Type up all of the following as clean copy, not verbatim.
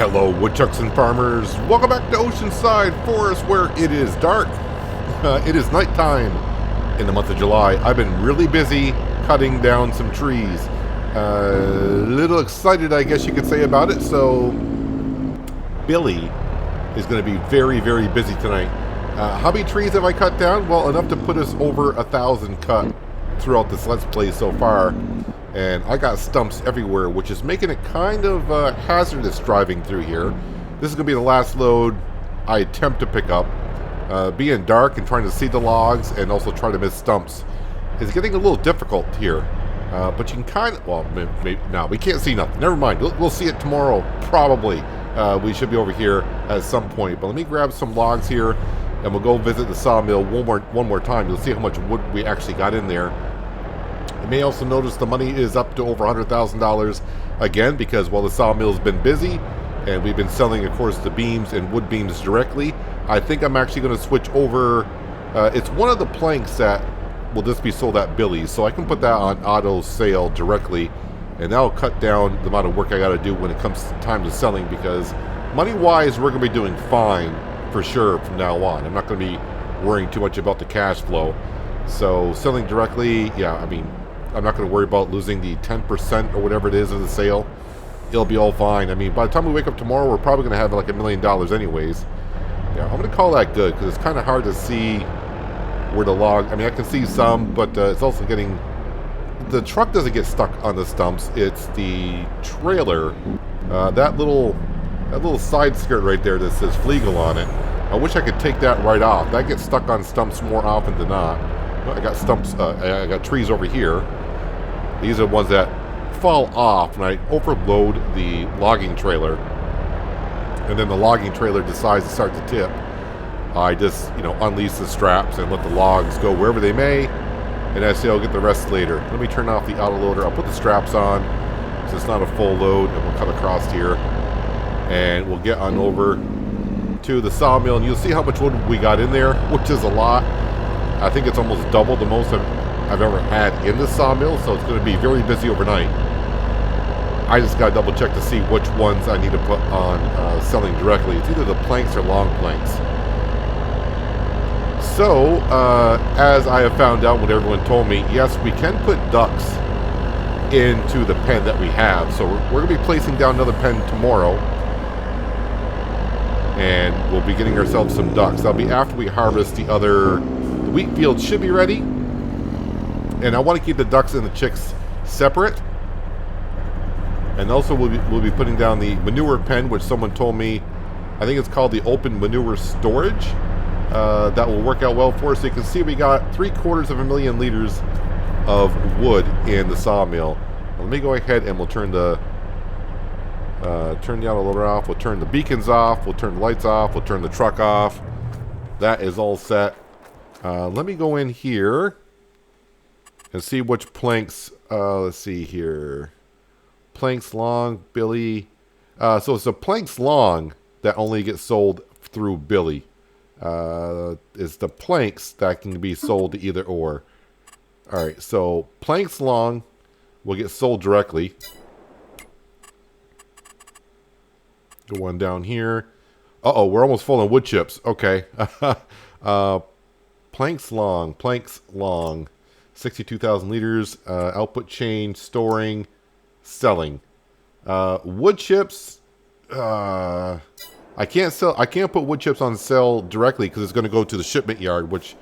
Hello, woodchucks and farmers. Welcome back to Oceanside Forest, where it is dark. It is nighttime in the month of July. I've been really busy cutting down some trees. A little excited, I guess you could say, about it. So, Billy is going to be very, very busy tonight. How many trees have I cut down? Well, enough to put us over 1,000 cut throughout this Let's Play so far. And I got stumps everywhere, which is making it kind of hazardous driving through here. This is going to be the last load I attempt to pick up. Being dark and trying to see the logs and also try to miss stumps is getting a little difficult here. But you can kind of, well, maybe, no, we can't see nothing. Never mind. We'll see it tomorrow, probably. We should be over here at some point. But let me grab some logs here, and we'll go visit the sawmill one more time. You'll see how much wood we actually got in there. You may also notice the money is up to over $100,000 again, because while the sawmill's been busy and we've been selling, of course, the beams and wood beams directly, I think I'm actually going to switch over. It's one of the planks that will just be sold at Billy's, so I can put that on auto sale directly, and that'll cut down the amount of work I got to do when it comes time to selling, because money-wise, we're going to be doing fine for sure from now on. I'm not going to be worrying too much about the cash flow. So selling directly, yeah, I mean, I'm not going to worry about losing the 10% or whatever it is of the sale. It'll be all fine. I mean, by the time we wake up tomorrow, we're probably going to have like $1 million anyways. Yeah, I'm going to call that good, because it's kind of hard to see where the log... I mean, I can see some, but it's also getting... The truck doesn't get stuck on the stumps. It's the trailer. That little side skirt right there that says Flegel on it. I wish I could take that right off. That gets stuck on stumps more often than not. I got stumps, I got trees over here. These are ones that fall off, and I overload the logging trailer. And then the logging trailer decides to start to tip. I just, unleash the straps and let the logs go wherever they may. And I say I'll get the rest later. Let me turn off the autoloader. I'll put the straps on, so it's not a full load, and we'll cut across here. And we'll get on over to the sawmill, and you'll see how much wood we got in there, which is a lot. I think it's almost double the most I've ever had in the sawmill, so it's going to be very busy overnight. I just got to double check to see which ones I need to put on selling directly. It's either the planks or long planks. So, as I have found out, what everyone told me, yes, we can put ducks into the pen that we have. So we're going to be placing down another pen tomorrow. And we'll be getting ourselves some ducks. That'll be after we harvest the other... The wheat field should be ready. And I want to keep the ducks and the chicks separate. And also we'll be putting down the manure pen, which someone told me, I think it's called the open manure storage. That will work out well for us. So you can see we got 750,000 liters of wood in the sawmill. Let me go ahead and we'll turn the autoloader off. We'll turn the beacons off. We'll turn the lights off. We'll turn the truck off. That is all set. Let me go in here and see which planks. Let's see here. Planks long, Billy. So it's the planks long that only get sold through Billy. It's the planks that can be sold to either or. Alright, so planks long will get sold directly. Go one down here. Uh-oh, we're almost full on wood chips. Okay. Planks long. 62,000 liters. Output change, storing, selling. Wood chips. I can't put wood chips on sale directly because it's going to go to the shipment yard, which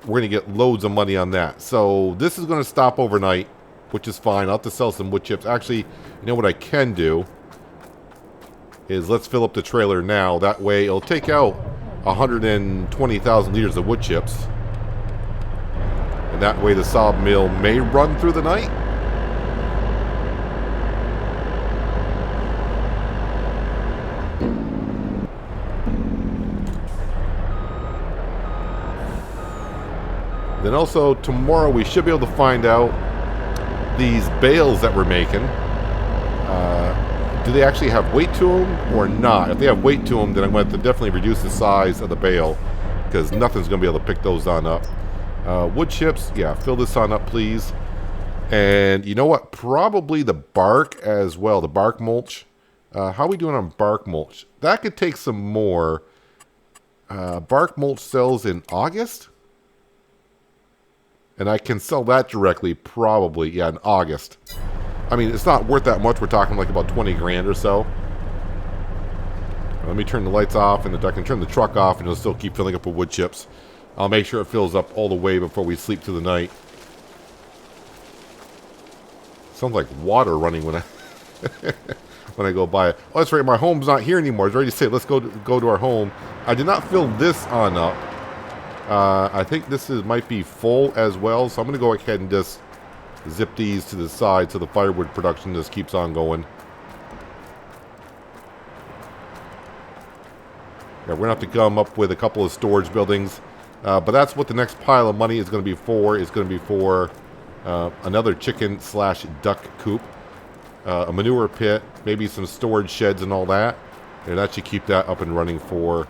we're going to get loads of money on that. So this is going to stop overnight, which is fine. I'll have to sell some wood chips. Actually, you know what I can do is let's fill up the trailer now. That way it'll take out 120,000 liters of wood chips. And that way the sawmill may run through the night. Then also tomorrow we should be able to find out these bales that we're making. Do they actually have weight to them or not? If they have weight to them, then I'm going to have to definitely reduce the size of the bale, because nothing's going to be able to pick those on up. Wood chips, yeah, fill this on up, please. And you know what? Probably the bark as well, the bark mulch. How are we doing on bark mulch? That could take some more. Bark mulch sells in August? And I can sell that directly, probably, yeah, in August. I mean, it's not worth that much. We're talking like about 20 grand or so. Let me turn the lights off, and I can turn the truck off, and it'll still keep filling up with wood chips. I'll make sure it fills up all the way before we sleep through the night. Sounds like water running when I when I go by it. Oh, that's right. My home's not here anymore. I was ready to say, let's go to our home. I did not fill this on up. I think this might be full as well, so I'm going to go ahead and just zip these to the side so the firewood production just keeps on going. Yeah, we're going to have to come up with a couple of storage buildings, but that's what the next pile of money is going to be for. It's going to be for another chicken/duck coop, a manure pit, maybe some storage sheds and all that, and that should keep that up and running for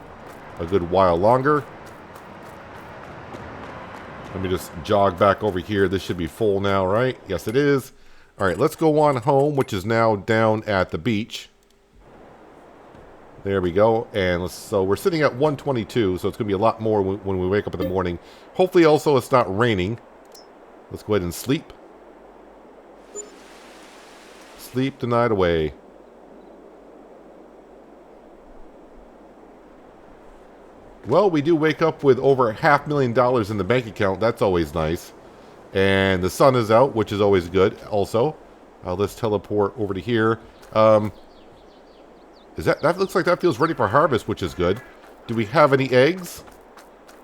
a good while longer. Let me just jog back over here. This should be full now, right? Yes, it is. All right, let's go on home, which is now down at the beach. There we go. And so we're sitting at 122, so it's going to be a lot more when we wake up in the morning. Hopefully also it's not raining. Let's go ahead and sleep. Sleep the night away. Well, we do wake up with over $500,000 in the bank account. That's always nice. And the sun is out, which is always good also. Let's teleport over to here. That looks like that feels ready for harvest, which is good. Do we have any eggs?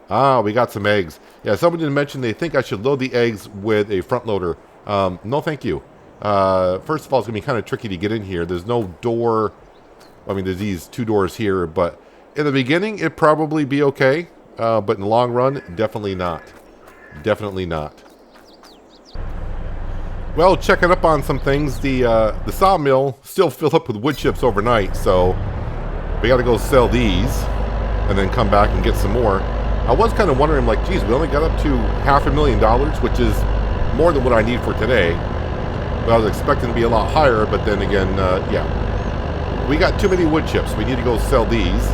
Ah, we got some eggs. Yeah, someone did mention they think I should load the eggs with a front loader. No, thank you. First of all, it's going to be kind of tricky to get in here. There's no door. I mean, there's these two doors here, but in the beginning, it'd probably be okay. But in the long run, definitely not. Definitely not. Well, checking up on some things, the sawmill still filled up with wood chips overnight, so we got to go sell these and then come back and get some more. I was kind of wondering, like, geez, we only got up to $500,000, which is more than what I need for today. But I was expecting to be a lot higher, but then again, yeah. We got too many wood chips. We need to go sell these.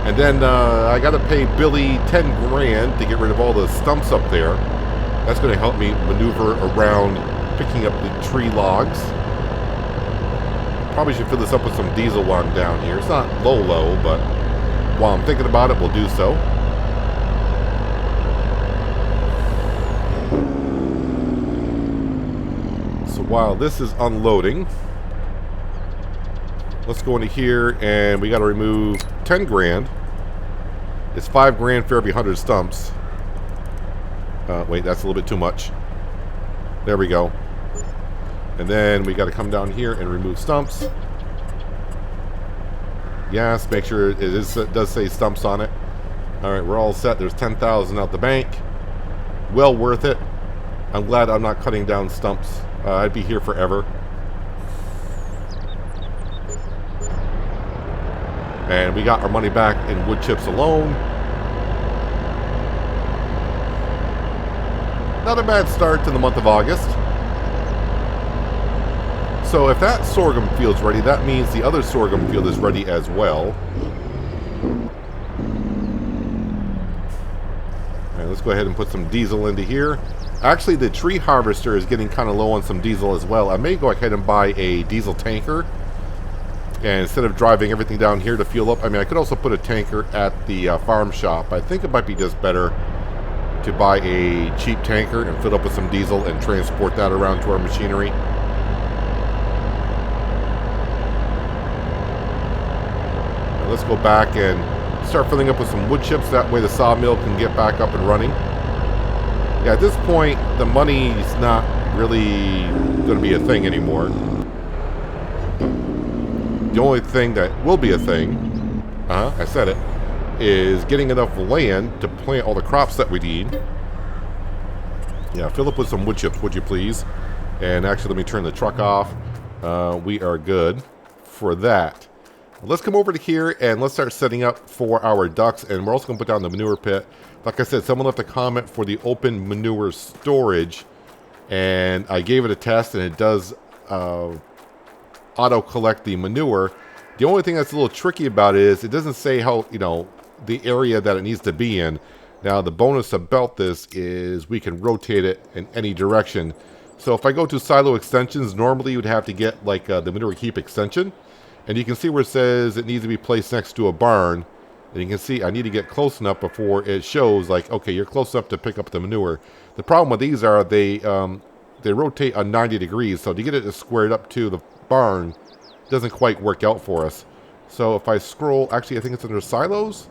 And then I got to pay Billy 10 grand to get rid of all the stumps up there. That's going to help me maneuver around picking up the tree logs. Probably should fill this up with some diesel while I'm down here. It's not low, but while I'm thinking about it, we'll do so. So while this is unloading, let's go into here, and we got to remove 10 grand. It's 5 grand for every 100 stumps. Wait, that's a little bit too much. There we go. And then we got to come down here and remove stumps. Yes, make sure it does say stumps on it. All right, we're all set. There's 10,000 out the bank. Well worth it. I'm glad I'm not cutting down stumps. I'd be here forever. And we got our money back in wood chips alone. Not a bad start to the month of August. So if that sorghum field's ready, that means the other sorghum field is ready as well. All right, let's go ahead and put some diesel into here. Actually, the tree harvester is getting kind of low on some diesel as well. I may go ahead and buy a diesel tanker. And instead of driving everything down here to fuel up, I mean, I could also put a tanker at the farm shop. I think it might be just better to buy a cheap tanker and fill up with some diesel and transport that around to our machinery. Now let's go back and start filling up with some wood chips. That way the sawmill can get back up and running. Yeah, at this point, the money's not really going to be a thing anymore. The only thing that will be a thing, I said it, is getting enough land to plant all the crops that we need. Yeah, fill up with some wood chips, would you please? And actually, let me turn the truck off. We are good for that. Let's come over to here and let's start setting up for our ducks. And we're also going to put down the manure pit. Like I said, someone left a comment for the open manure storage. And I gave it a test, and it does auto collect the manure. The only thing that's a little tricky about it is it doesn't say how, the area that it needs to be in. Now, the bonus about this is we can rotate it in any direction. So if I go to silo extensions, normally you'd have to get like the manure heap extension. And you can see where it says it needs to be placed next to a barn. And you can see I need to get close enough before it shows like, okay, you're close enough to pick up the manure. The problem with these are they rotate on 90 degrees. So to get it squared up to the barn doesn't quite work out for us. So if I scroll, actually I think it's under silos.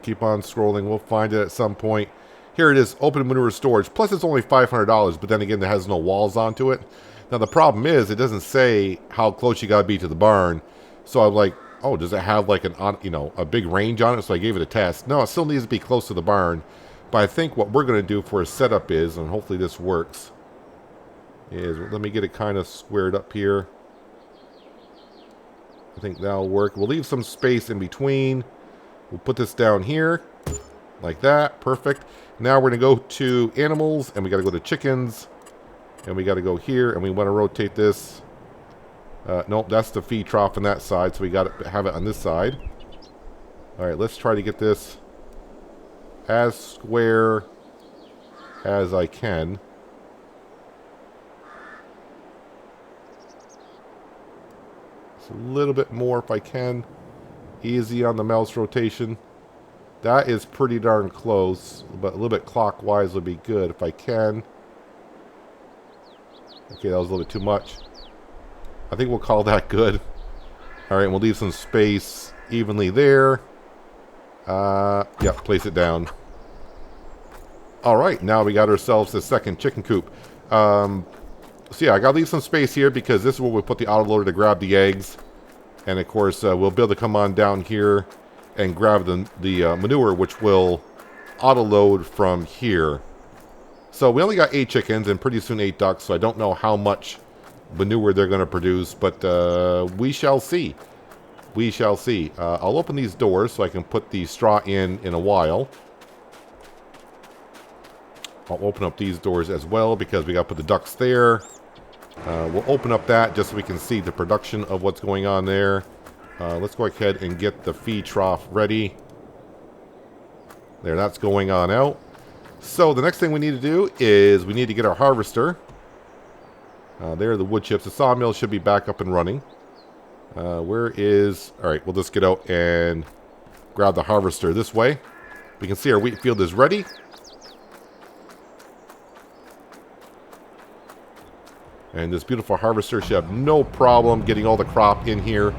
Keep on scrolling. We'll find it at some point. Here it is, open manure storage. Plus it's only $500, but then again, it has no walls onto it. Now the problem is, it doesn't say how close you gotta be to the barn. So I'm like, oh, does it have like a big range on it? So I gave it a test. No, it still needs to be close to the barn. But I think what we're gonna do for a setup is, and hopefully this works, is let me get it kind of squared up here. I think that'll work. We'll leave some space in between. We'll put this down here, like that. Perfect. Now we're going to go to animals, and we got to go to chickens, and we got to go here, and we want to rotate this. Nope, that's the feed trough on that side, so we got to have it on this side. All right, let's try to get this as square as I can. Just a little bit more if I can. Easy on the mouse rotation. That is pretty darn close, but a little bit clockwise would be good if I can. Okay, that was a little bit too much. I think we'll call that good. Alright, we'll leave some space evenly there. Yeah, place it down. Alright, now we got ourselves the second chicken coop. So yeah, I gotta leave some space here because this is where we put the autoloader to grab the eggs. And of course, we'll be able to come on down here and grab the manure, which will auto-load from here. So we only got 8 chickens and pretty soon 8 ducks, so I don't know how much manure they're going to produce, but we shall see. We shall see. I'll open these doors so I can put the straw in a while. I'll open up these doors as well because we got to put the ducks there. We'll open up that just so we can see the production of what's going on there. Let's go ahead and get the feed trough ready. There, that's going on out. So the next thing we need to do is we need to get our harvester. There are the wood chips. The sawmill should be back up and running. Where is... Alright, we'll just get out and grab the harvester this way. We can see our wheat field is ready. And this beautiful harvester should have no problem getting all the crop in here.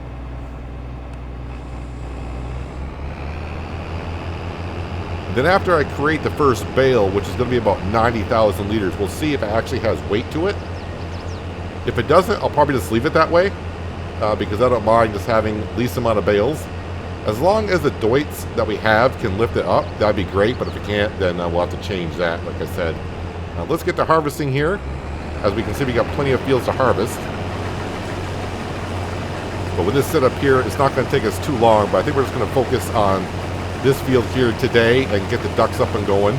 Then after I create the first bale, which is going to be about 90,000 liters, we'll see if it actually has weight to it. If it doesn't, I'll probably just leave it that way. Because I don't mind just having the least amount of bales. As long as the doits that we have can lift it up, that'd be great. But if it can't, then we'll have to change that, like I said. Let's get to harvesting here. As we can see, we got plenty of fields to harvest. But with this setup here, it's not going to take us too long. But I think we're just going to focus on this field here today and get the ducks up and going.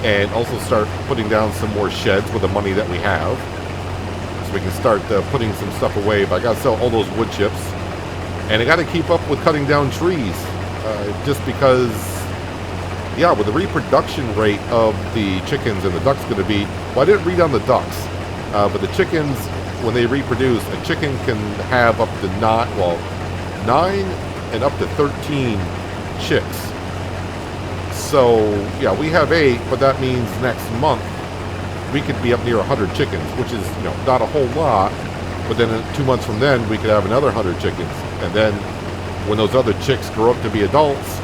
And also start putting down some more sheds with the money that we have. So we can start putting some stuff away. But I got to sell all those wood chips. And I got to keep up with cutting down trees. Just because, yeah, with the reproduction rate of the chickens and the ducks going to be... Well, I didn't read on the ducks. But the chickens, when they reproduce, a chicken can have up to 9 and up to 13 chicks. So, yeah, we have 8, but that means next month we could be up near 100 chickens, which is, not a whole lot. But then 2 months from then, we could have another 100 chickens. And then when those other chicks grow up to be adults,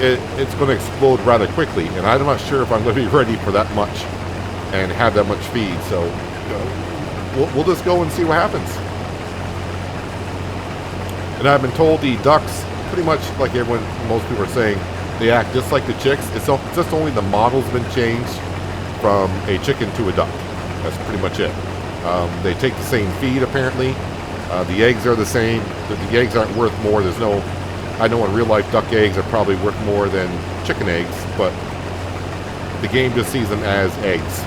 it's going to explode rather quickly. And I'm not sure if I'm going to be ready for that much and have that much feed. So we'll just go and see what happens. And I've been told the ducks, pretty much like most people are saying, they act just like the chicks. It's just only the model's been changed from a chicken to a duck. That's pretty much it. They take the same feed apparently. The eggs are the same. The eggs aren't worth more. I know in real life duck eggs are probably worth more than chicken eggs, but the game just sees them as eggs.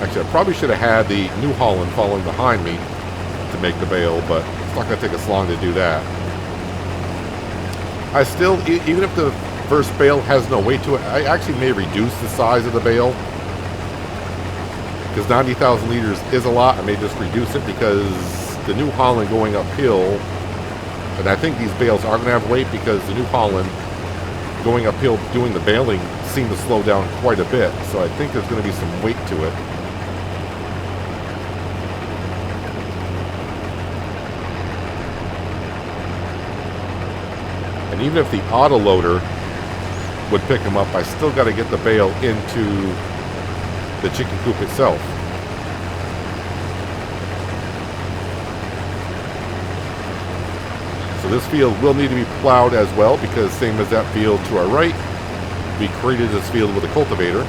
Actually, I probably should have had the New Holland following behind me to make the bale, but it's not going to take us long to do that. I still, even if the first bale has no weight to it, I actually may reduce the size of the bale. Because 90,000 liters is a lot. I may just reduce it because the New Holland going uphill, and I think these bales are going to have weight because the New Holland going uphill doing the baling seemed to slow down quite a bit. So I think there's going to be some weight to it. And even if the autoloader would pick them up, I still got to get the bale into the chicken coop itself. So this field will need to be plowed as well, because same as that field to our right, we created this field with a cultivator.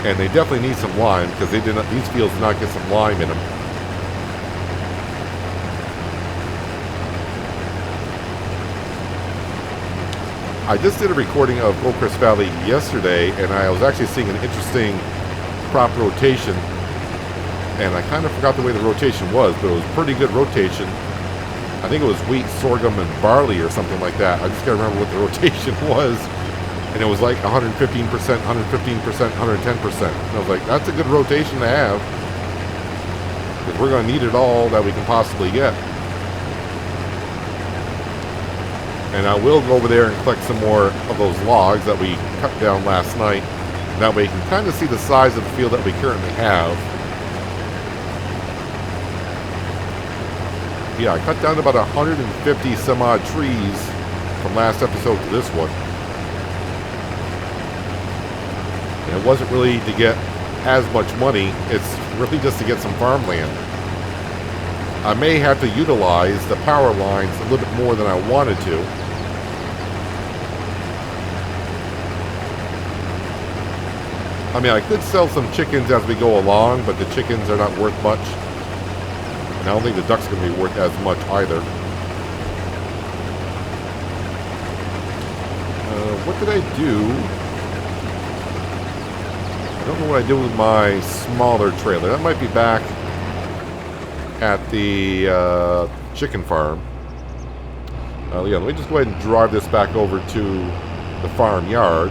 And they definitely need some lime, because they did not, these fields did not get some lime in them. I just did a recording of Gilchrist Valley yesterday, and I was actually seeing an interesting crop rotation. And I kind of forgot the way the rotation was, but it was pretty good rotation. I think it was wheat, sorghum, and barley or something like that. I just got to remember what the rotation was. And it was like 115%, 115%, 110%. And I was like, that's a good rotation to have, because we're going to need it all that we can possibly get. And I will go over there and collect some more of those logs that we cut down last night. That way you can kind of see the size of the field that we currently have. Yeah, I cut down about 150 some odd trees from last episode to this one. And it wasn't really to get as much money, it's really just to get some farmland. I may have to utilize the power lines a little bit more than I wanted to. I mean, I could sell some chickens as we go along, but the chickens are not worth much. And I don't think the ducks are going to be worth as much either. What did I do? I don't know what I did with my smaller trailer. That might be back at the chicken farm. Yeah, let me just go ahead and drive this back over to the farmyard.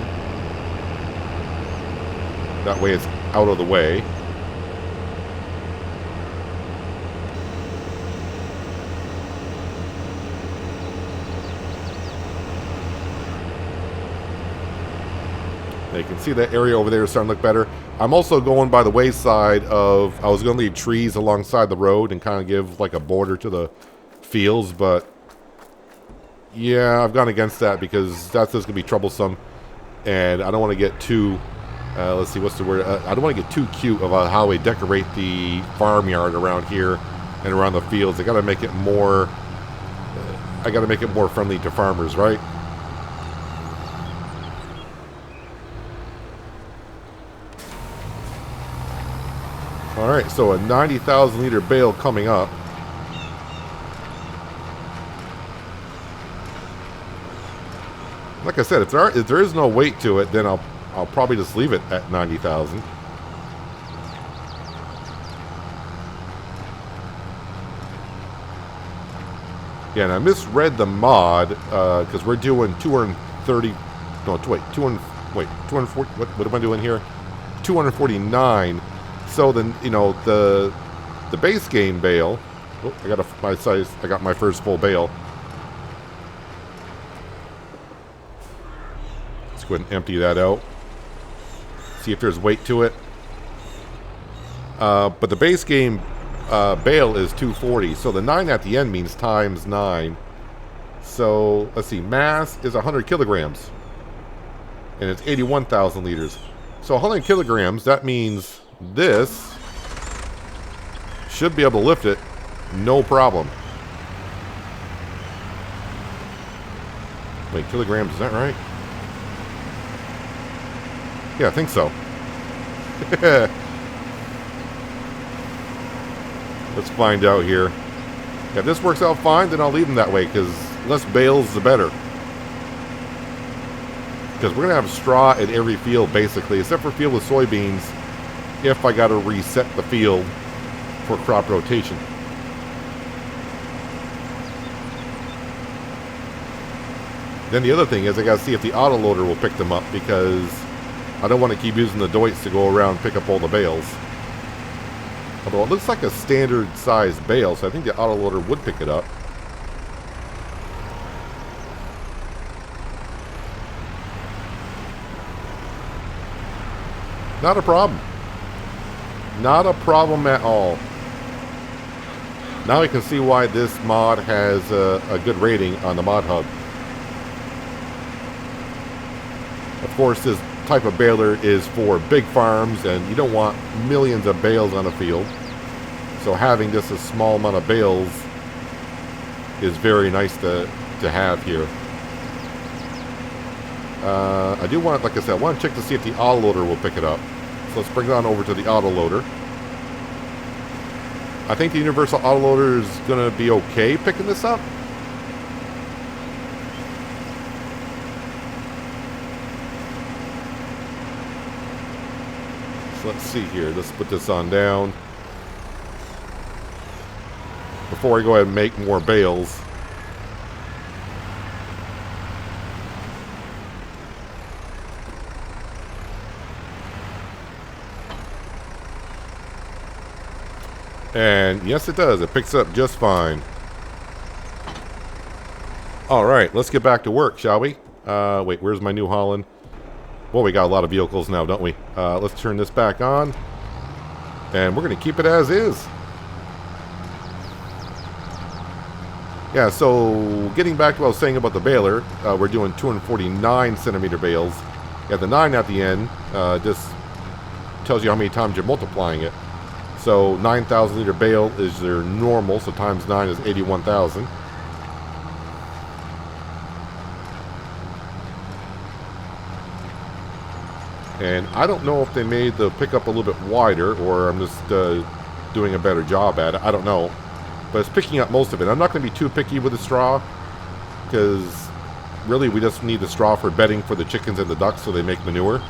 That way it's out of the way. Now you can see that area over there is starting to look better. I'm also going by the wayside of, I was going to leave trees alongside the road and kind of give like a border to the fields, but yeah, I've gone against that because that's just going to be troublesome. And I don't want to get too... let's see, what's the word? I don't want to get too cute about how we decorate the farmyard around here and around the fields. I got to make it more. I got to make it more friendly to farmers, right? All right, so a 90,000 liter bale coming up. Like I said, if there is no weight to it, then I'll probably just leave it at 90,000. Yeah, and I misread the mod because we're doing 230. No, wait, 240. What am I doing here? 249. So then, you know, the base game bale. Oh, I got my first full bale. Let's go ahead and empty that out. See if there's weight to it. But the base game bale is 240. So the 9 at the end means times 9. So let's see. Mass is 100 kilograms. And it's 81,000 liters. So 100 kilograms, that means this should be able to lift it no problem. Wait, kilograms, is that right? Yeah, I think so. Let's find out here. If this works out fine, then I'll leave them that way, because less bales, the better. Because we're going to have straw at every field, basically, except for a field with soybeans. if I got to reset the field for crop rotation. Then the other thing is I got to see if the autoloader will pick them up, because I don't want to keep using the Deutz to go around and pick up all the bales. Although it looks like a standard size bale, so I think the autoloader would pick it up. Not a problem. Not a problem at all. Now I can see why this mod has a good rating on the Mod Hub. Of course, this type of baler is for big farms, and you don't want millions of bales on a field. So having just a small amount of bales is very nice to have here. I do want, like I said, I want to check to see if the autoloader will pick it up. So let's bring it on over to the autoloader. I think the universal autoloader is going to be okay picking this up. So let's see here. Let's put this on down. Before I go ahead and make more bales. And yes, it does. It picks up just fine. Alright, let's get back to work, shall we? Wait, where's my New Holland? Well, we got a lot of vehicles now, don't we? Let's turn this back on. And we're going to keep it as is. Yeah, so getting back to what I was saying about the baler, we're doing 249 centimeter bales. Yeah, the 9 at the end just tells you how many times you're multiplying it. So 9,000 liter bale is their normal, so times 9 is 81,000. And I don't know if they made the pickup a little bit wider, or I'm just doing a better job at it. I don't know. But it's picking up most of it. I'm not going to be too picky with the straw, because really we just need the straw for bedding for the chickens and the ducks so they make manure.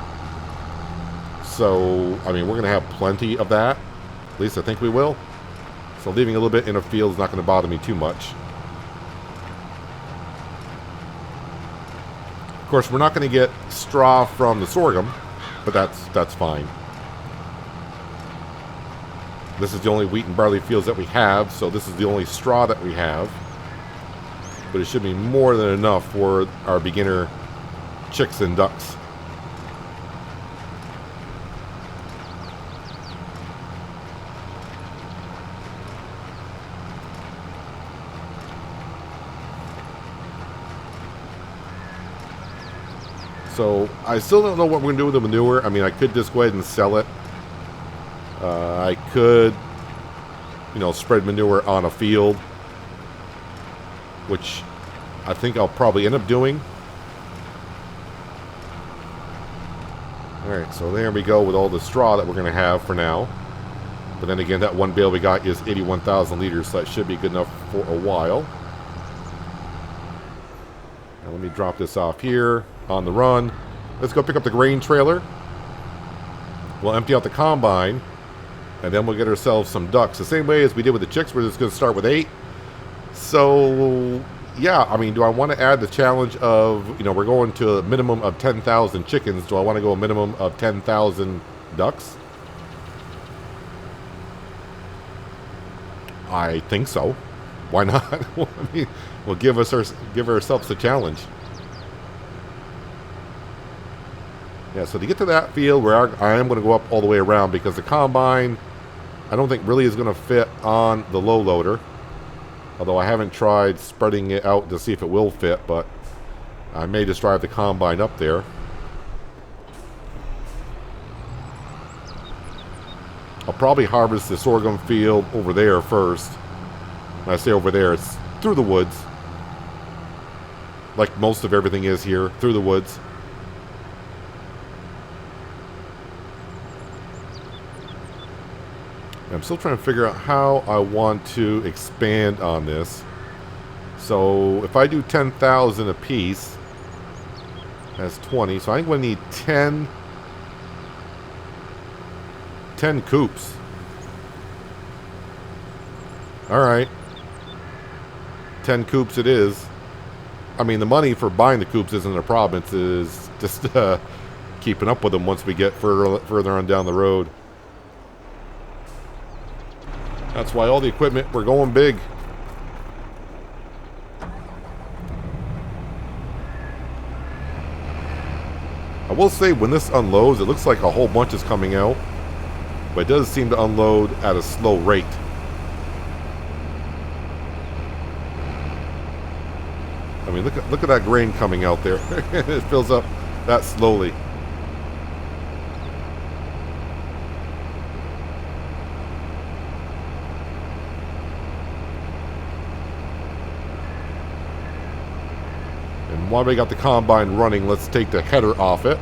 So, I mean, we're going to have plenty of that. At least I think we will. So leaving a little bit in a field is not going to bother me too much. Of course, we're not going to get straw from the sorghum, but that's fine. This is the only wheat and barley fields that we have, so this is the only straw that we have. But it should be more than enough for our beginner chicks and ducks. So I still don't know what we're going to do with the manure. I mean, I could just go ahead and sell it. I could, you know, spread manure on a field, which I think I'll probably end up doing. Alright, so there we go with all the straw that we're going to have for now. But then again, that one bale we got is 81,000 liters, so that should be good enough for a while. Now let me drop this off here on the run. Let's go pick up the grain trailer. We'll empty out the combine, and then we'll get ourselves some ducks. The same way as we did with the chicks, we're just going to start with 8. So, yeah, I mean, do I want to add the challenge of, you know, we're going to a minimum of 10,000 chickens. Do I want to go a minimum of 10,000 ducks? I think so. Why not? I mean, we'll give ourselves a challenge. Yeah, so to get to that field where I am going to go up all the way around, because the combine I don't think really is going to fit on the low loader. Although I haven't tried spreading it out to see if it will fit, but I may just drive the combine up there. I'll probably harvest the sorghum field over there first. When I say over there, it's through the woods. Like most of everything is here, through the woods. I'm still trying to figure out how I want to expand on this. So if I do 10,000 a piece, that's 20. So I'm going to need 10 10 coops. Alright. 10 coops it is. I mean, the money for buying the coops isn't a problem. It's just keeping up with them once we get further on down the road. That's why all the equipment, we're going big. I will say, when this unloads, it looks like a whole bunch is coming out. But it does seem to unload at a slow rate. I mean, look at that grain coming out there. It fills up that slowly. And while we got the combine running, let's take the header off it.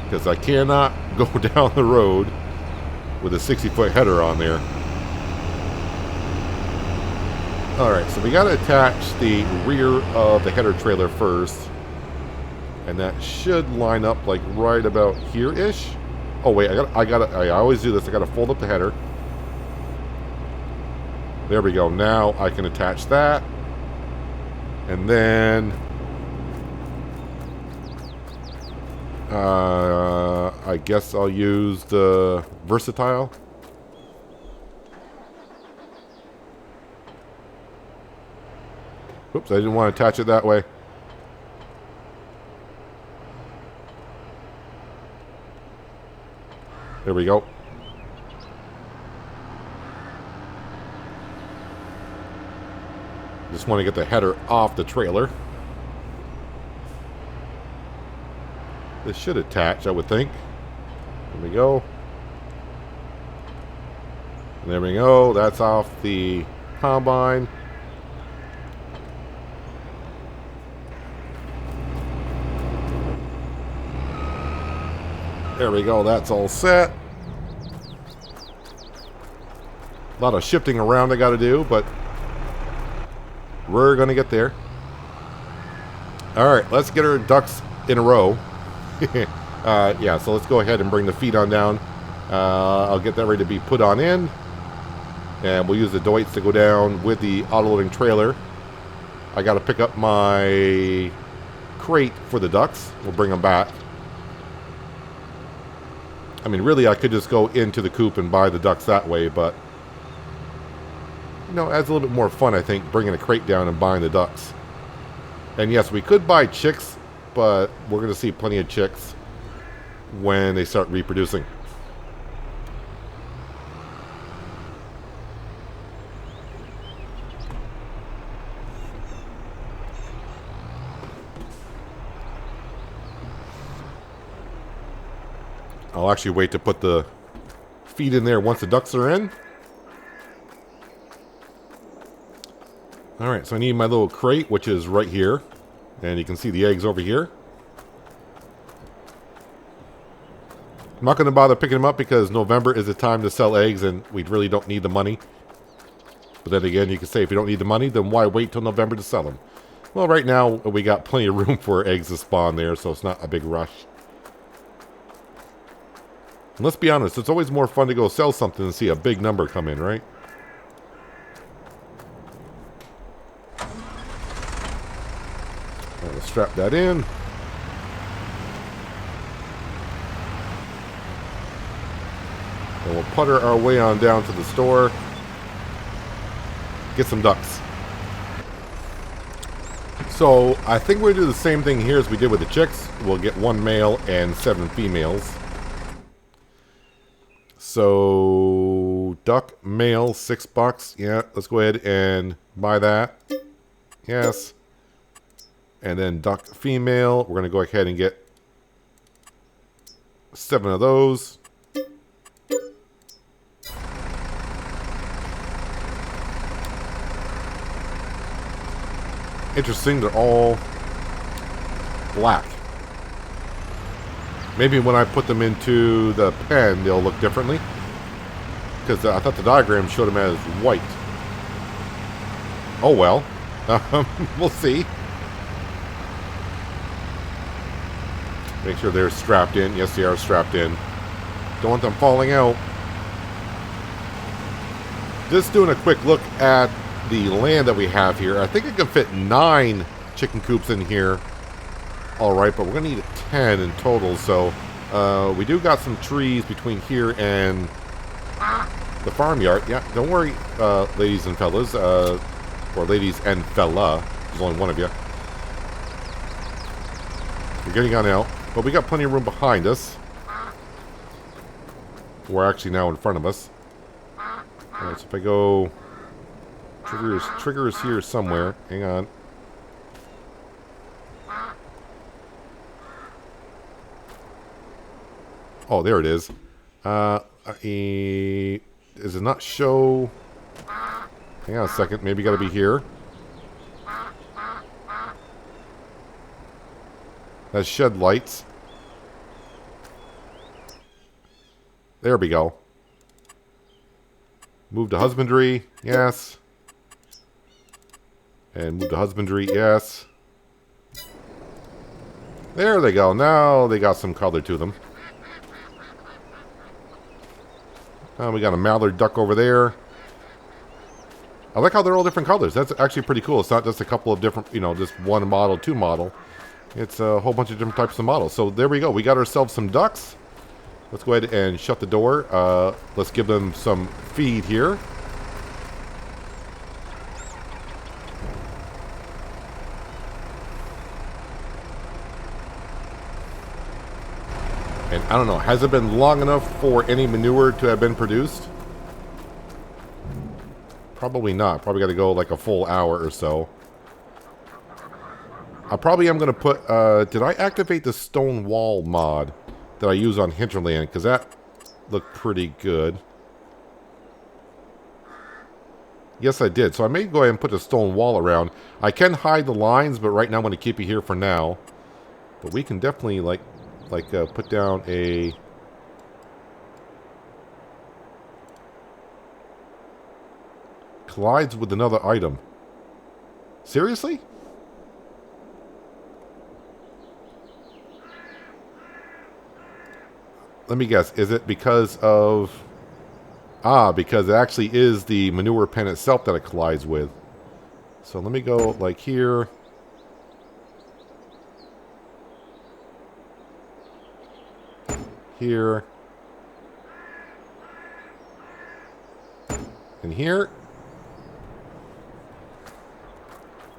Because I cannot go down the road with a 60-foot header on there. Alright, so we got to attach the rear of the header trailer first. And that should line up like right about here-ish. Oh wait, I always do this. I got to fold up the header. There we go. Now I can attach that. And then I guess I'll use the versatile. Oops, I didn't want to attach it that way. There we go. Just want to get the header off the trailer. This should attach, I would think. There we go. And there we go. That's off the combine. There we go. That's all set. A lot of shifting around I got to do, but we're going to get there. Alright, let's get our ducks in a row. Yeah, so let's go ahead and bring the feet on down. I'll get that ready to be put on in. And we'll use the Deutz to go down with the auto-loading trailer. I got to pick up my crate for the ducks. We'll bring them back. I mean, really, I could just go into the coop and buy the ducks that way, but you know, it adds a little bit more fun, I think, bringing a crate down and buying the ducks. And yes, we could buy chicks, but we're going to see plenty of chicks when they start reproducing. I'll actually wait to put the feed in there once the ducks are in. Alright, so I need my little crate, which is right here. And you can see the eggs over here. I'm not going to bother picking them up because November is the time to sell eggs and we really don't need the money. But then again, you can say if you don't need the money, then why wait till November to sell them? Well, right now we got plenty of room for eggs to spawn there, so it's not a big rush. And let's be honest, it's always more fun to go sell something and see a big number come in, right? Let's strap that in. And we'll putter our way on down to the store. Get some ducks. So I think we're going to do the same thing here as we did with the chicks. We'll get 1 male and 7 females. So duck male, $6. Yeah, let's go ahead and buy that. Yes. And then duck female, we're going to go ahead and get 7 of those. Interesting, they're all black. Maybe when I put them into the pen, they'll look differently. Because I thought the diagram showed them as white. Oh well. We'll see. Make sure they're strapped in. Yes, they are strapped in. Don't want them falling out. Just doing a quick look at the land that we have here. I think it can fit 9 chicken coops in here. All right, but we're going to need 10 in total. So we do got some trees between here and the farmyard. Yeah, don't worry, ladies and fellas. Or ladies and fella. There's only one of you. We're getting on out. But we got plenty of room behind us. We're actually now in front of us. Alright, so if I go... Trigger is here somewhere. Hang on. Oh, there it is. Does it not show... Hang on a second. Maybe got to be here. That's shed lights. There we go. Move to husbandry. Yes. And move to husbandry. Yes. There they go. Now they got some color to them. We got a mallard duck over there. I like how they're all different colors. That's actually pretty cool. It's not just a couple of different, you know, just one model, two model. It's a whole bunch of different types of models. So there we go. We got ourselves some ducks. Let's go ahead and shut the door. Let's give them some feed here. And I don't know, has it been long enough for any manure to have been produced? Probably not. Probably got to go like a full hour or so. I probably am going to put... did I activate the stone wall mod that I use on Hinterland? Because that looked pretty good. Yes, I did. So I may go ahead and put the stone wall around. I can hide the lines, but right now I'm going to keep it here for now. But we can definitely put down a... Collides with another item. Seriously? Let me guess. Is it because of... because it actually is the manure pen itself that it collides with. So let me go like here. Here. And here.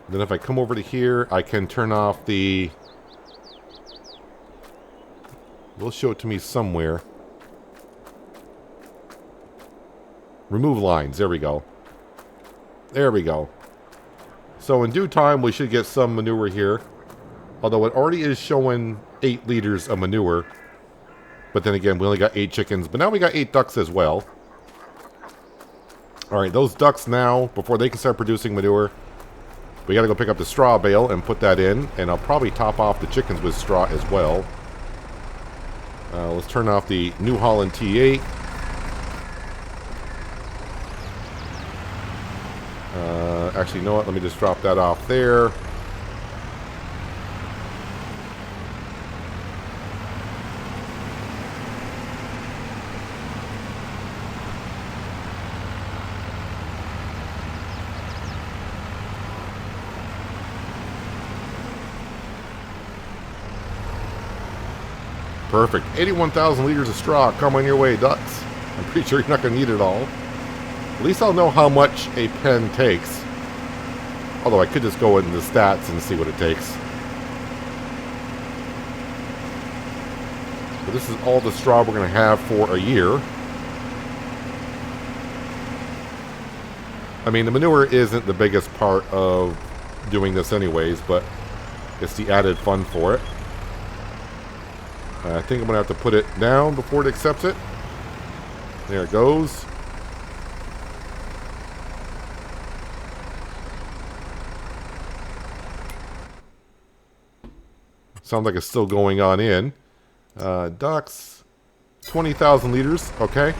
Then if I come over to here, I can turn off the... Will show it to me somewhere. Remove lines. There we go. There we go. So in due time, we should get some manure here. Although it already is showing 8 liters of manure. But then again, we only got 8 chickens. But now we got 8 ducks as well. Alright, those ducks now, before they can start producing manure, we got to go pick up the straw bale and put that in. And I'll probably top off the chickens with straw as well. Let's turn off the New Holland T8. Actually, you know what? Let me just drop that off there. Perfect. 81,000 liters of straw. Come on your way, ducks. I'm pretty sure you're not going to need it all. At least I'll know how much a pen takes. Although I could just go into the stats and see what it takes. But this is all the straw we're going to have for a year. I mean, the manure isn't the biggest part of doing this anyways, but it's the added fun for it. I think I'm going to have to put it down before it accepts it. There it goes. Sounds like it's still going on in. Ducks. 20,000 liters. Okay.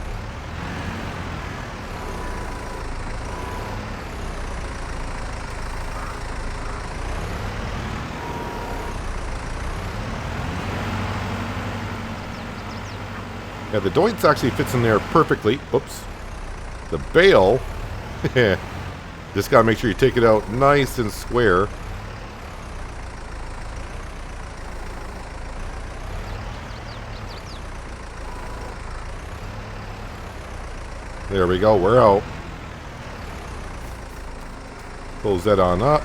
Yeah, the joints actually fits in there perfectly. Oops. The bale, just gotta make sure you take it out nice and square. There we go, we're out. Close that on up.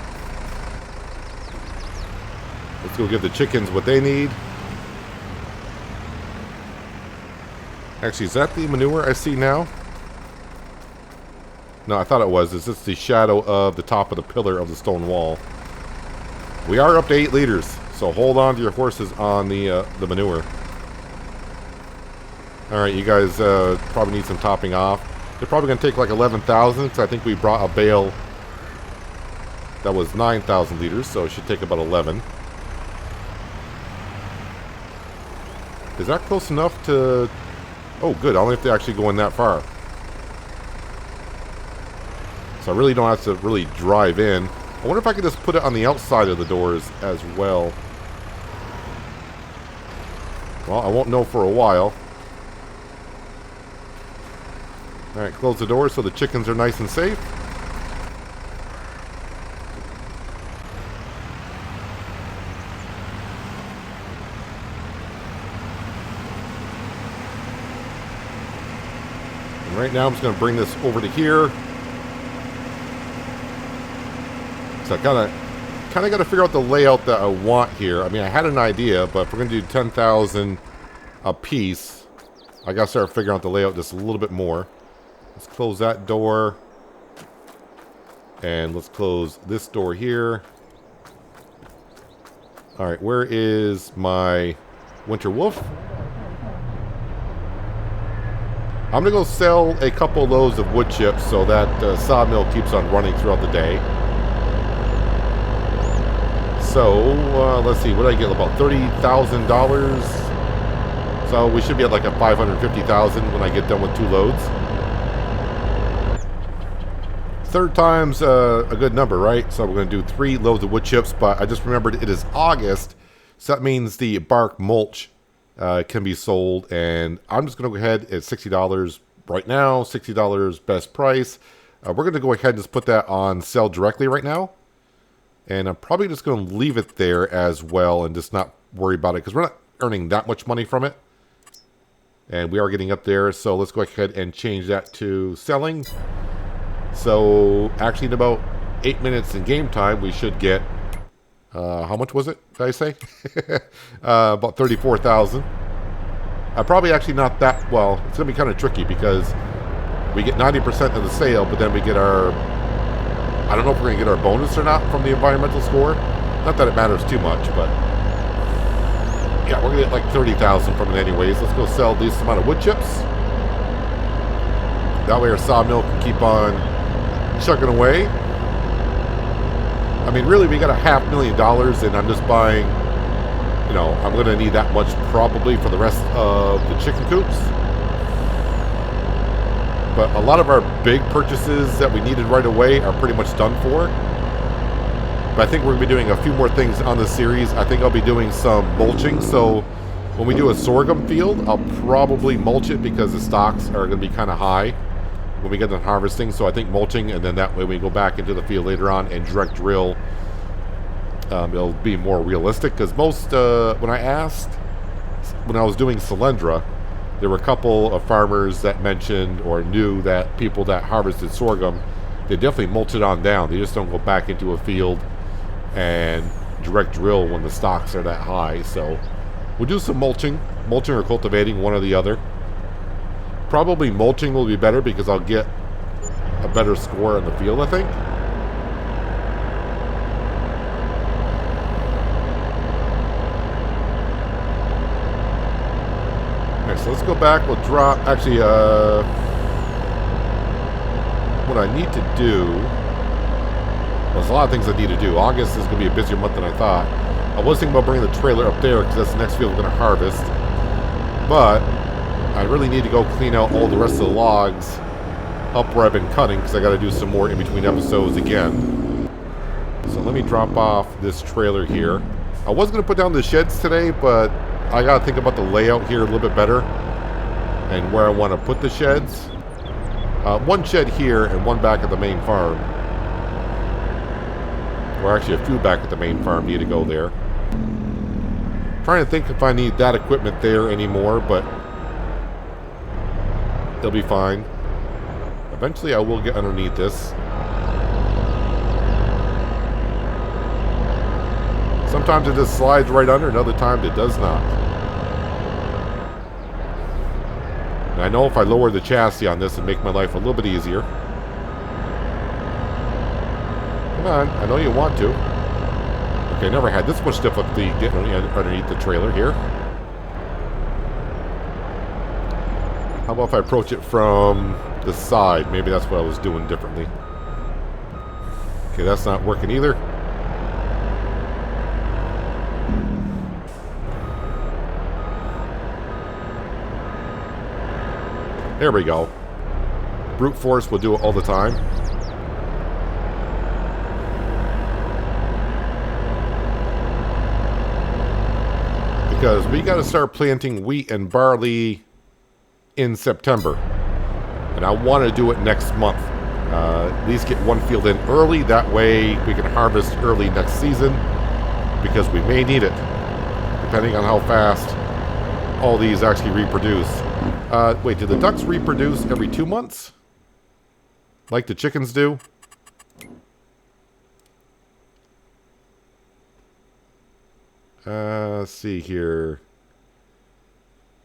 Let's go give the chickens what they need. Actually, is that the manure I see now? No, I thought it was. It's just the shadow of the top of the pillar of the stone wall. We are up to 8 liters, so hold on to your horses on the manure. Alright, you guys probably need some topping off. They're probably going to take like 11,000, because I think we brought a bale that was 9,000 liters, so it should take about 11. Is that close enough to... Oh, good. I don't have to actually go in that far. So I really don't have to really drive in. I wonder if I could just put it on the outside of the doors as well. Well, I won't know for a while. Alright, close the doors so the chickens are nice and safe. And right now I'm just going to bring this over to here. So I kind of got to figure out the layout that I want here. I mean, I had an idea, but if we're going to do 10,000 a piece, I got to start figuring out the layout just a little bit more. Let's close that door. And let's close this door here. Alright, where is my winter wolf? I'm going to go sell a couple loads of wood chips so that sawmill keeps on running throughout the day. So, let's see, what did I get? About $30,000. So we should be at like a $550,000 when I get done with 2 loads. Third time's a good number, right? So we're going to do 3 loads of wood chips, but I just remembered it is August, so that means the bark mulch can be sold, and I'm just going to go ahead at $60 right now, $60 best price. We're going to go ahead and just put that on sale directly right now. And I'm probably just going to leave it there as well and just not worry about it because we're not earning that much money from it. And we are getting up there, so let's go ahead and change that to selling. So actually in about 8 minutes in game time, we should get, how much was it, did I say? About 34,000. Probably actually not that, well, it's going to be kind of tricky because we get 90% of the sale, but then we get our... I don't know if we're going to get our bonus or not from the environmental score. Not that it matters too much, but... Yeah, we're going to get like 30,000 from it anyways. Let's go sell a decent amount of wood chips. That way our sawmill can keep on chugging away. I mean, really, we got $500,000 and I'm just buying... You know, I'm going to need that much probably for the rest of the chicken coops. But a lot of our big purchases that we needed right away are pretty much done for. But I think we're going to be doing a few more things on the series. I think I'll be doing some mulching. So when we do a sorghum field, I'll probably mulch it because the stocks are going to be kind of high when we get done harvesting. So I think mulching, and then that way we go back into the field later on and direct drill. It'll be more realistic because most, when I was doing Solyndra, there were a couple of farmers that mentioned or knew that people that harvested sorghum, they definitely mulch it on down. They just don't go back into a field and direct drill when the stocks are that high. So we'll do some mulching or cultivating, one or the other. Probably mulching will be better because I'll get a better score in the field, I think. So let's go back, we'll drop, actually, what I need to do, well, there's a lot of things I need to do. August is going to be a busier month than I thought. I was thinking about bringing the trailer up there because that's the next field we're going to harvest. But I really need to go clean out all the rest of the logs up where I've been cutting because I got to do some more in between episodes again. So let me drop off this trailer here. I was going to put down the sheds today, but I gotta think about the layout here a little bit better. and where I want to put the sheds. One shed here and one back at the main farm. Or actually a few back at the main farm need to go there. Trying to think if I need that equipment there anymore, but they'll be fine. Eventually I will get underneath this. Sometimes it just slides right under, and other times it does not. And I know if I lower the chassis on this, it'd make my life a little bit easier. Come on, I know you want to. Okay, never had this much difficulty getting underneath the trailer here. How about if I approach it from the side? Maybe that's what I was doing differently. Okay, that's not working either. There we go. Brute force will do it all the time. Because we got to start planting wheat and barley in September. And I want to do it next month. At least get one field in early. That way we can harvest early next season. Because we may need it. Depending on how fast all these actually reproduce. Wait, do the ducks reproduce every 2 months? Like the chickens do? Let's see here.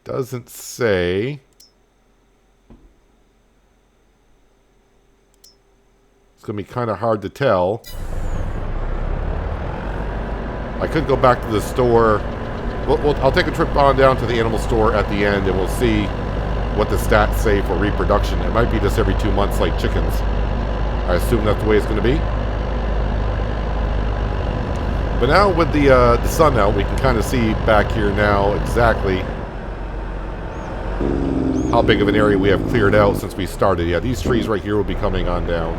Doesn't say. It's going to be kind of hard to tell. I could go back to the store. I'll take a trip on down to the animal store at the end, and we'll see what the stats say for reproduction. It might be just every 2 months like chickens. I assume that's the way it's going to be. But now with the sun out, we can kind of see back here now exactly how big of an area we have cleared out since we started. Yeah, these trees right here will be coming on down.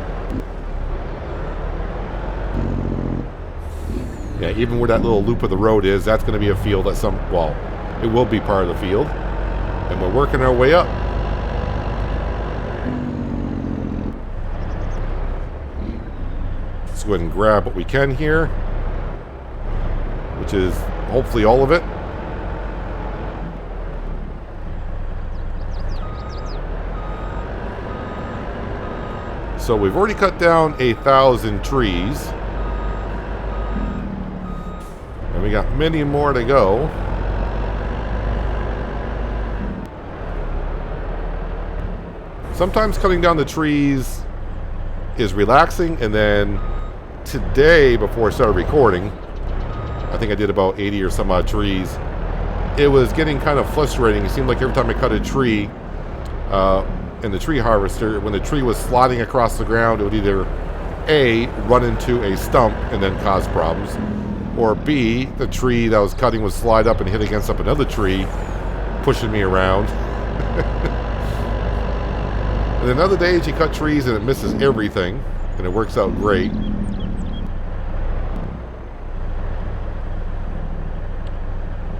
Yeah, even where that little loop of the road is, that's going to be a field at some... Well, it will be part of the field. And we're working our way up. Let's go ahead and grab what we can here. Which is hopefully all of it. So we've already cut down 1,000 trees. And we got many more to go. Sometimes cutting down the trees is relaxing, and then today, before I started recording, I think I did about 80 or some odd trees. It was getting kind of frustrating. It seemed like every time I cut a tree in the tree harvester, when the tree was sliding across the ground, it would either A, run into a stump and then cause problems, or B, the tree that I was cutting would slide up and hit against up another tree, pushing me around. And then other days you cut trees and it misses everything, and it works out great.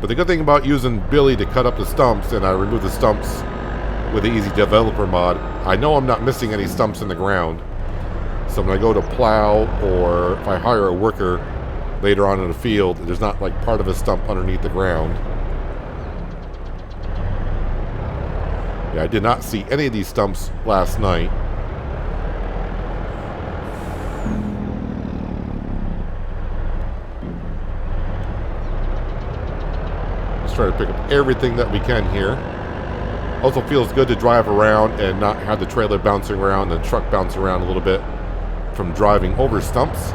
But the good thing about using Billy to cut up the stumps, and I remove the stumps with the Easy Developer mod, I know I'm not missing any stumps in the ground. So when I go to plow, or if I hire a worker later on in the field, there's not like part of a stump underneath the ground. Yeah, I did not see any of these stumps last night. Let's try to pick up everything that we can here. Also feels good to drive around and not have the trailer bouncing around and the truck bouncing around a little bit from driving over stumps.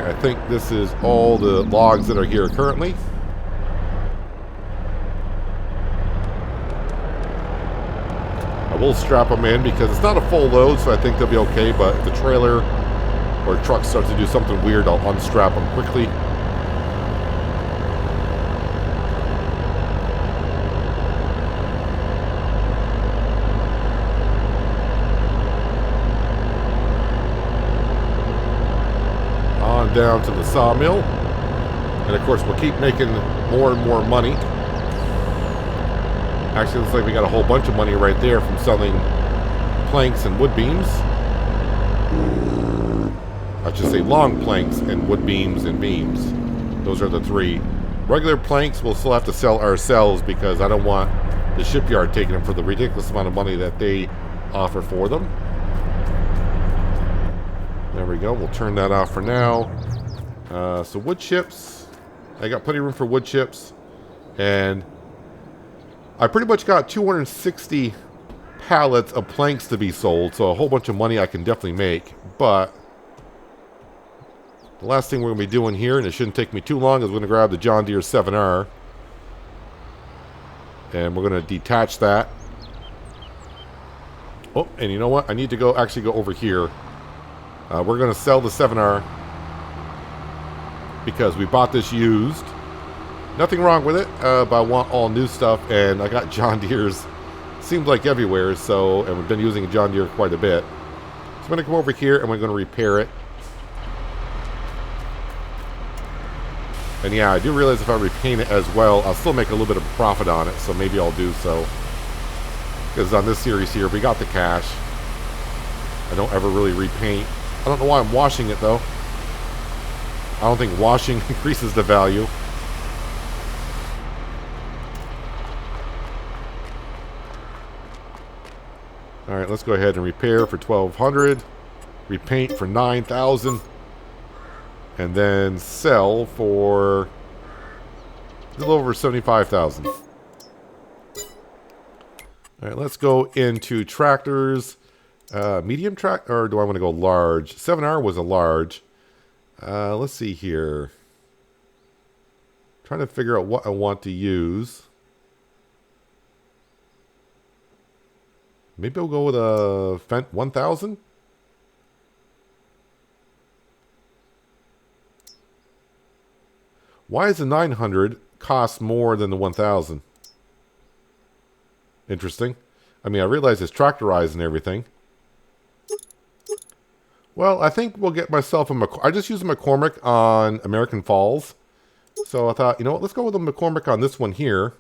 I think this is all the logs that are here currently. I will strap them in because it's not a full load, so I think they'll be okay, but if the trailer or truck starts to do something weird, I'll unstrap them quickly. on down to the sawmill. And of course, we'll keep making more and more money. Actually, looks like we got a whole bunch of money right there from selling planks and wood beams. I should say long planks and wood beams and beams. Those are the three. Regular planks we'll still have to sell ourselves because I don't want the shipyard taking them for the ridiculous amount of money that they offer for them. There we go. We'll turn that off for now. So wood chips. I got plenty of room for wood chips. And I pretty much got 260 pallets of planks to be sold. So a whole bunch of money I can definitely make. But the last thing we're going to be doing here, and it shouldn't take me too long, is we're going to grab the John Deere 7R. And we're going to detach that. Oh, and you know what? I need to actually go over here. We're going to sell the 7R because we bought this used. Nothing wrong with it, but I want all new stuff, and I got John Deere's, seems like everywhere, so, and we've been using John Deere quite a bit. So I'm going to come over here, and we're going to repair it. And yeah, I do realize if I repaint it as well, I'll still make a little bit of profit on it, so maybe I'll do so. Because on this series here, we got the cash. I don't ever really repaint. I don't know why I'm washing it, though. I don't think washing increases the value. Alright, let's go ahead and repair for $1,200. Repaint for $9,000. And then sell for a little over $75,000. Alright, let's go into tractors. Medium track, or do I want to go large? 7R was a large. Let's see here. Trying to figure out what I want to use. Maybe I'll go with a Fendt 1000. Why is the 900 cost more than the 1000? Interesting. I mean, I realize it's tractorized and everything. Well, I think we'll get myself a I just used a McCormick on American Falls. So I thought, you know what, let's go with a McCormick on this one here.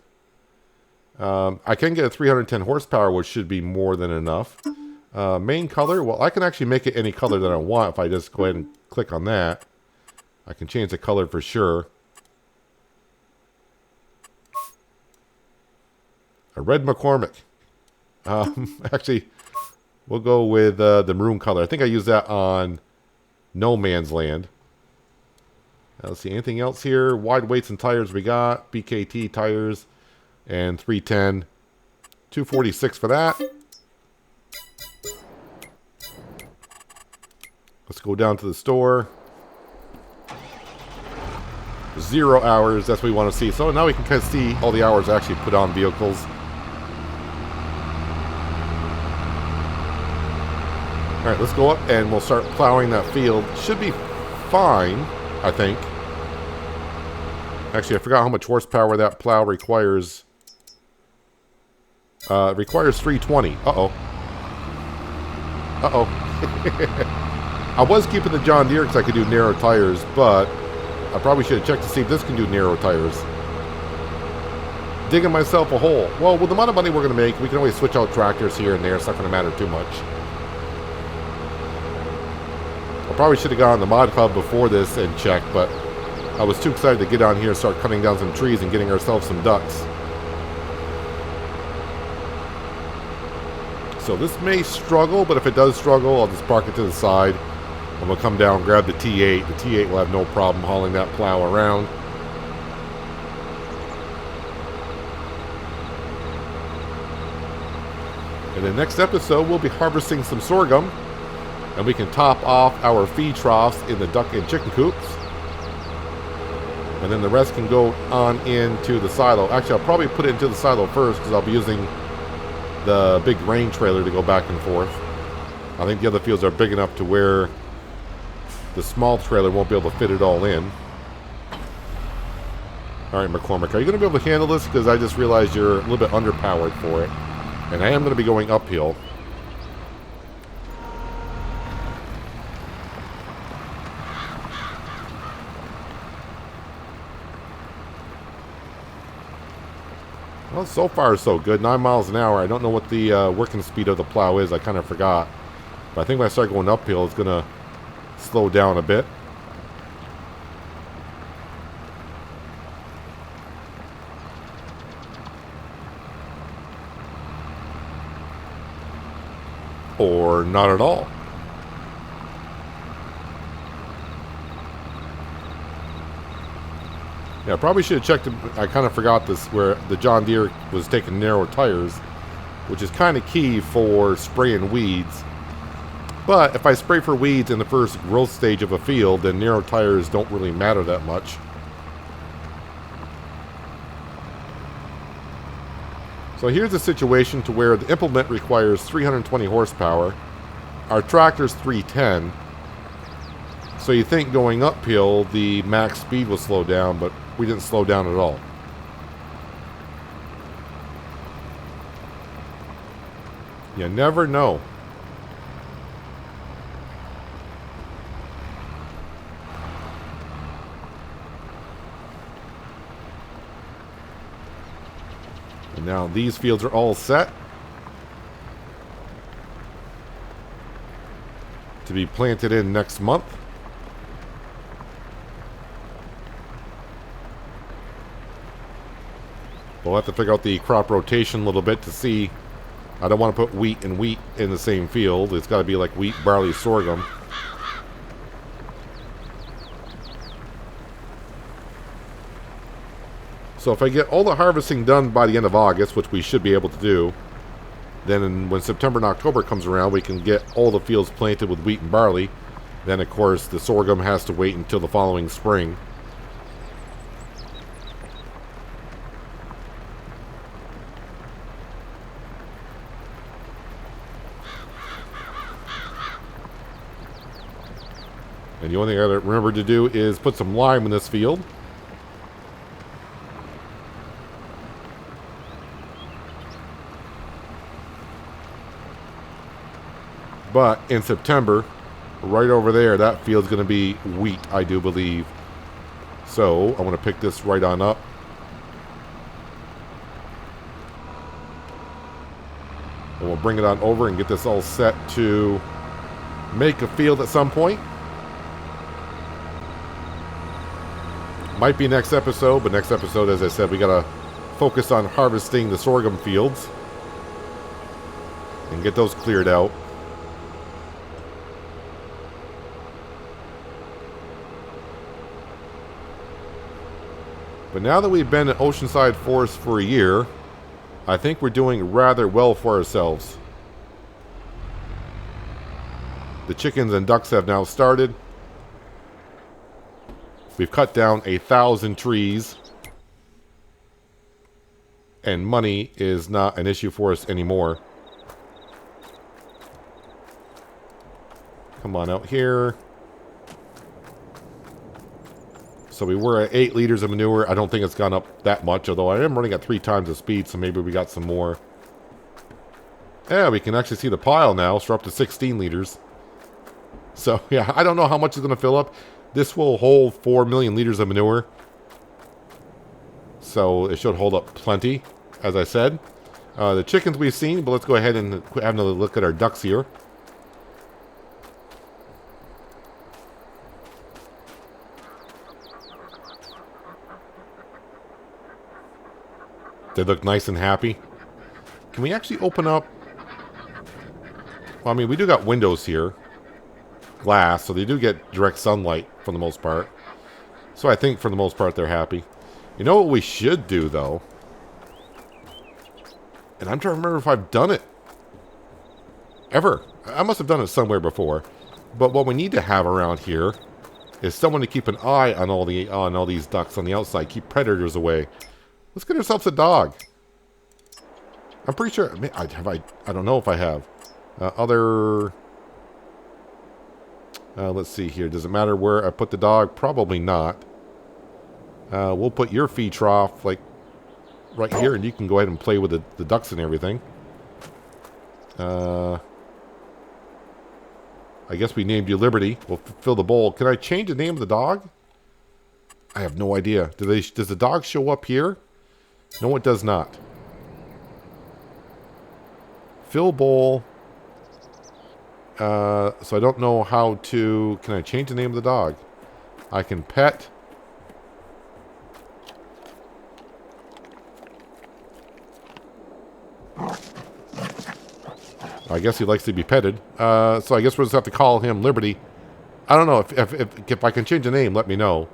I can get a 310 horsepower, which should be more than enough. Main color, well, I can actually make it any color that I want if I just go ahead and click on that. I can change the color for sure. A red McCormick. Actually, we'll go with the maroon color. I think I used that on No Man's Land. Let's see, anything else here? Wide weights and tires we got. BKT tires and 310. 246 for that. Let's go down to the store. 0 hours, that's what we want to see. So now we can kind of see all the hours I actually put on vehicles. Alright, let's go up and we'll start plowing that field. Should be fine, I think. Actually, I forgot how much horsepower that plow requires. It requires 320. Uh-oh. Uh-oh. I was keeping the John Deere because I could do narrow tires, but I probably should have checked to see if this can do narrow tires. Digging myself a hole. Well, with the amount of money we're going to make, we can always switch out tractors here and there. It's not going to matter too much. I probably should have gone on the mod hub before this and checked, but I was too excited to get on here and start cutting down some trees and getting ourselves some ducks. So this may struggle, but if it does struggle, I'll just park it to the side. And we'll come down and grab the T8. The T8 will have no problem hauling that plow around. In the next episode, we'll be harvesting some sorghum. And we can top off our feed troughs in the duck and chicken coops. And then the rest can go on into the silo. Actually, I'll probably put it into the silo first because I'll be using the big grain trailer to go back and forth. I think the other fields are big enough to where the small trailer won't be able to fit it all in. Alright, McCormick, are you going to be able to handle this? Because I just realized you're a little bit underpowered for it. And I am going to be going uphill. Well, so far so good. 9 miles an hour. I don't know what the working speed of the plow is. I kind of forgot. But I think when I start going uphill, it's going to slow down a bit. Or not at all. Yeah, I probably should have checked. I kind of forgot this, where the John Deere was taking narrow tires, which is kind of key for spraying weeds. But if I spray for weeds in the first growth stage of a field, then narrow tires don't really matter that much. So here's a situation to where the implement requires 320 horsepower. Our tractor's 310. So you think going uphill, the max speed will slow down, but we didn't slow down at all. You never know. And now these fields are all set to be planted in next month. We'll have to figure out the crop rotation a little bit to see. I don't want to put wheat and wheat in the same field. It's got to be like wheat, barley, sorghum. So if I get all the harvesting done by the end of August, which we should be able to do, then when September and October comes around, we can get all the fields planted with wheat and barley. Then, of course, the sorghum has to wait until the following spring. And the only thing I gotta remember to do is put some lime in this field. But in September, right over there, that field's going to be wheat, I do believe. So I'm going to pick this right on up. And we'll bring it on over and get this all set to make a field at some point. Might be next episode, but next episode, as I said, we got to focus on harvesting the sorghum fields and get those cleared out. But now that we've been at Oceanside Forest for a year, I think we're doing rather well for ourselves. The chickens and ducks have now started. We've cut down 1,000 trees. And money is not an issue for us anymore. Come on out here. So we were at 8 liters of manure. I don't think it's gone up that much, although I am running at 3 times the speed, so maybe we got some more. Yeah, we can actually see the pile now, so we're up to 16 liters. So, yeah, I don't know how much is going to fill up. This will hold 4 million liters of manure. So it should hold up plenty, as I said. The chickens we've seen, but let's go ahead and have another look at our ducks here. They look nice and happy. Can we actually open up? Well, I mean, we do got windows here. Glass, so they do get direct sunlight for the most part. So I think for the most part they're happy. You know what we should do, though? And I'm trying to remember if I've done it. Ever. I must have done it somewhere before. But what we need to have around here is someone to keep an eye on all these ducks on the outside. Keep predators away. Let's get ourselves a dog. I'm pretty sure. I don't know if I have. Let's see here. Does it matter where I put the dog? Probably not. We'll put your feed trough like right here, and you can go ahead and play with the ducks and everything. I guess we named you Liberty. We'll fill the bowl. Can I change the name of the dog? I have no idea. Does the dog show up here? No, it does not. Fill bowl. So I don't know how to... Can I change the name of the dog? I can pet. I guess he likes to be petted. So I guess we'll just have to call him Liberty. I don't know. If I can change the name, let me know.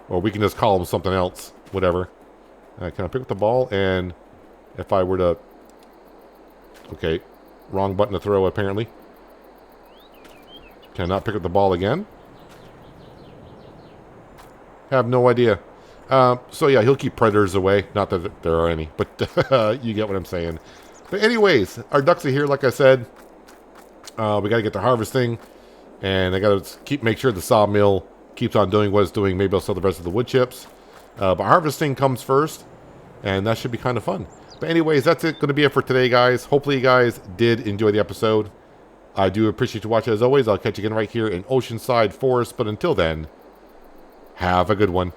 Or we can just call him something else. Whatever. Can I pick up the ball? And if I were to... Okay. Wrong button to throw, apparently. Can I not pick up the ball again? Have no idea. So yeah, he'll keep predators away. Not that there are any, but you get what I'm saying. But anyways, our ducks are here, like I said. We got to get to harvesting. And I got to make sure the sawmill keeps on doing what it's doing. Maybe I'll sell the rest of the wood chips. But harvesting comes first. And that should be kind of fun. But anyways, that's going to be it for today, guys. Hopefully you guys did enjoy the episode. I do appreciate you watching as always. I'll catch you again right here in Oceanside Forest. But until then, have a good one.